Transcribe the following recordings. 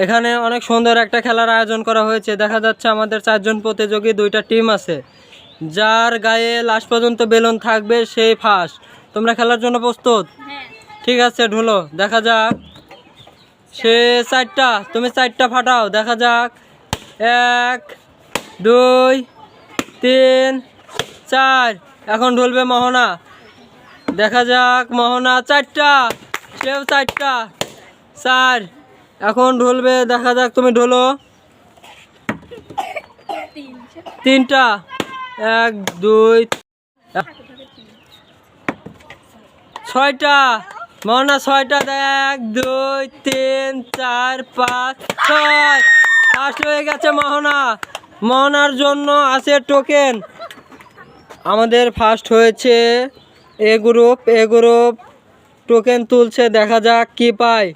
এখানে অনেক সুন্দর একটা খেলার আয়োজন করা হয়েছে। দেখা যাচ্ছে আমাদের 4 জন প্রতিযোগী, 2টা টিম আছে। যার গায়ে লাস্ট পর্যন্ত বেলুন থাকবে সেই ফার্স্ট। তোমরা খেলার জন্য প্রস্তুত? ঠিক আছে, ঢুলো, দেখা যাক। সে 4টা, তুমি 4টা ফাটাও, দেখা যাক। 1 2 3 4। এখন ঢুলবে মোহনা, দেখা যাক। মোহনা 4টা, সেও 4টা, 4। এখন ঢুলবে, দেখা যাক। তুমি ঢোলো 3টা, 1 2 6টা। মোহনা 6টা, 1 2 3 4 5 6। ফার্স্ট হয়ে গেছে মোহনা। মোহনার জন্য আছে টোকেন। আমাদের ফার্স্ট হয়েছে এ গ্রুপ। এ গ্রুপ টোকেন তুলছে, দেখা যাক কি পায়।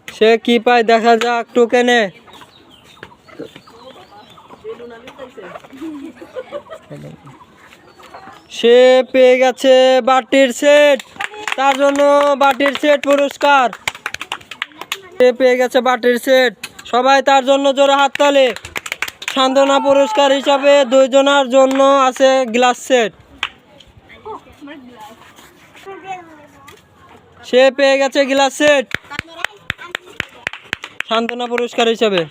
সে কি পায়, দেখা যাক টোকেনে। সে পেয়ে গেছে বাটির সেট, তার জন্য বাটির সেট পুরস্কার। সে পেয়ে গেছে বাটির সেট। সবাই তার জন্য জোরে হাততালি। সান্ত্বনা পুরস্কার হিসাবে 2 জনের জন্য আছে গ্লাস সেট। সে পেয়ে গেছে গ্লাস সেট সান্ত্বনা পুরস্কার হিসাবে।